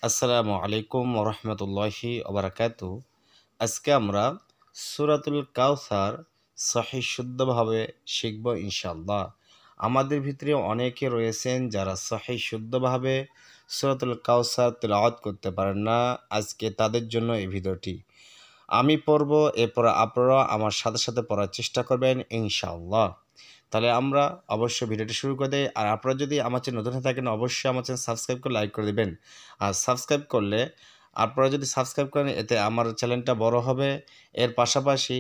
আসসালামু আলাইকুম ওরহমতুল্লাহি ওবারাকাতু। আজকে আমরা সূরাতুল কাউসার সহিহ শুদ্ধভাবে শিখব ইনশাআল্লাহ। আমাদের ভিতরে অনেকে রয়েছেন যারা সহিহ শুদ্ধভাবে সূরাতুল কাউসার তিলাওয়াত করতে পারেন না। আজকে তাদের জন্য এই ভিডিওটি আমি পড়ব, এরপর আপনারা আমার সাথে সাথে পড়ার চেষ্টা করবেন ইনশাআল্লাহ। তাহলে আমরা অবশ্যই ভিডিওটি শুরু করে দেই। আর আপনারা যদি আমার চ্যানেল নতুন হয়ে থাকেন অবশ্যই আমার চ্যানেল সাবস্ক্রাইব করে লাইক করে দিবেন। আর সাবস্ক্রাইব করলে আপনারা যদি সাবস্ক্রাইব করেন এতে আমার চ্যানেলটা বড় হবে। এর পাশাপাশি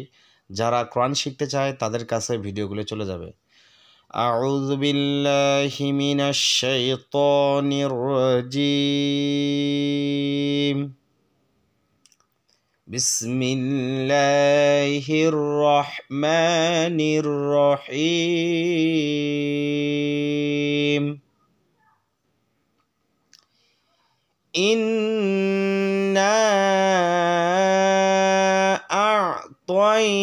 যারা কোরআন শিখতে চায় তাদের কাছে ভিডিওগুলো চলে যাবে। আউযু বিল্লাহি মিনাশ শাইতানির রাজীম। বিসমিল্লাহির রহমানির রহিম। ইন্না আ'তাইনাকাল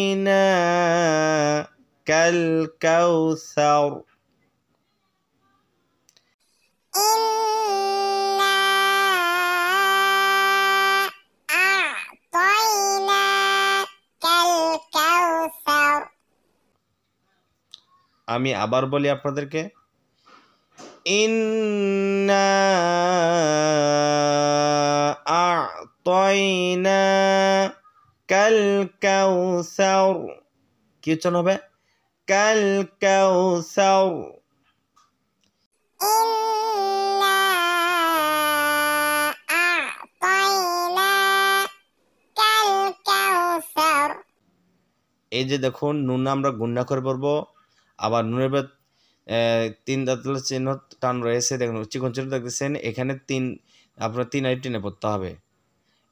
কাউসার। আমি আবার বলি আপনাদেরকে, ইন্না আ'তাইনাকাল কাউসার। কি উচ্চারণ হবে? কাল কাউসার। এই যে দেখুন, নুন আমরা গুণনা করে পড়বো। আবার নুনের পর তিন দাঁতের চিহ্ন টান রয়েছে, দেখুন চিকন চিহ্ন দেখতেছেন, এখানে আপনার তিন আলিফ টেনে পড়তে হবে।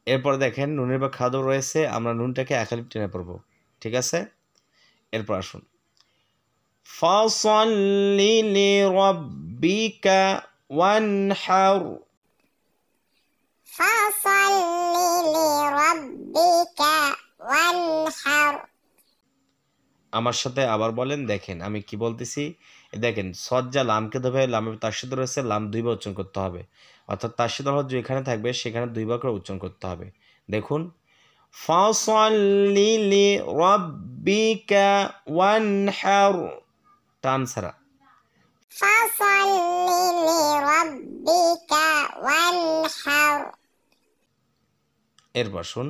এরপর দেখেন নুনের পর খাদ্য রয়েছে, আমরা নুনটাকে এক আলিফ টেনে পড়বো। ঠিক আছে, এরপর আসুন, ফাসাল্লি লিরাব্বিকা ওয়ানহার। ফাসাল্লি লিরাব্বিকা ওয়ানহার। আমার সাথে আবার বলেন, দেখেন আমি কি বলতেছি। দেখেন সজ্জা লামকে ধরে লামের তাসদীদ রয়েছে, লাম দুইবার উচ্চারণ করতে হবে, অর্থাৎ তাসদীদ হরফ যেখানে থাকবে সেখানে দুইবার করে উচ্চারণ করতে হবে। দেখুন, ফাসাল্লি লিরাব্বিকা ওয়ানহার, টান ছাড়া। ফাসাল্লি লিরাব্বিকা ওয়ানহার। এরপর শুন,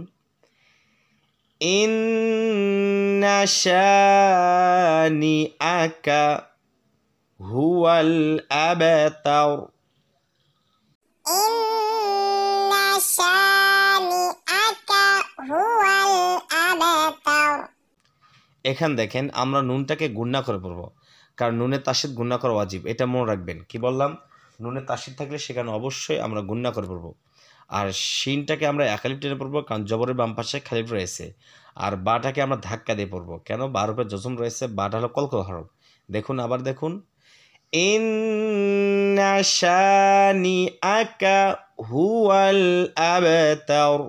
ইন্না শানিআকা হুয়াল আবতার। ইন্না শানিআকা হুয়াল আবতার। এখান দেখেন আমরা নুনটাকে গুণনা করে পড়বো, কারণ নুনের তাসদীদ গুণনা করা ওয়াজিব, এটা মনে রাখবেন। কি বললাম? নুনের তাসদীদ থাকলে সেখানে অবশ্যই আমরা গুণনা করে পড়বো। আর শিনটাকে আমরা এক আলিফ টেনে পড়বো, কারণ জবরের বাম পাশে খালিফ রয়েছে। আর বাটাকে আমরা ধাক্কা দিয়ে পড়বো, কেন? বার উপরে জজম রয়েছে, বাটা হলো কলকল হরফ। দেখুন, আবার দেখুন, ইন্না শানিআকা হুয়াল আবতার।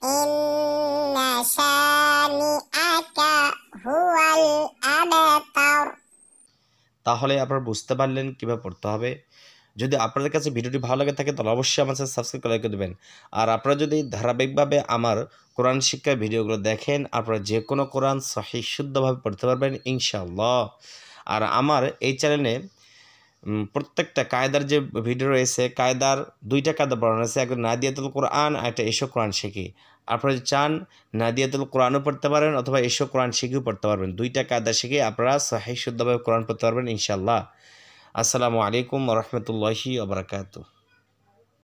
ইন্না শানিআকা হুয়াল আবতার। তাহলে আপনারা বুঝতে পারলেন কীভাবে পড়তে হবে। যদি আপনাদের কাছে ভিডিওটি ভালো লাগে থাকে তাহলে অবশ্যই আমার সাথে সাবস্ক্রাইব করে দেবেন। আর আপনারা যদি ধারাবাহিকভাবে আমার কোরআন শিক্ষার ভিডিওগুলো দেখেন, আপনারা যে কোনো কোরআন সহিহ শুদ্ধভাবে পড়তে পারবেন ইনশাআল্লাহ। আর আমার এই চ্যানেলে প্রত্যেকটা কায়দার যে ভিডিও রয়েছে, কায়দার দুইটা কায়দা পড়ানো আছে, একটা নাদিয়াতুল কোরআন আর একটা এসো কোরআন শিখি। আপনারা যদি চান নাদিয়াতুল কোরআনও পড়তে পারেন অথবা এসো কোরআন শিখেও পড়তে পারবেন। দুইটা কায়দা শিখে আপনারা সহিহ শুদ্ধভাবে কোরআন পড়তে পারবেন ইনশাআল্লাহ। আসসালামু আলাইকুম ওয়া রাহমাতুল্লাহি ওয়া বারাকাতুহু।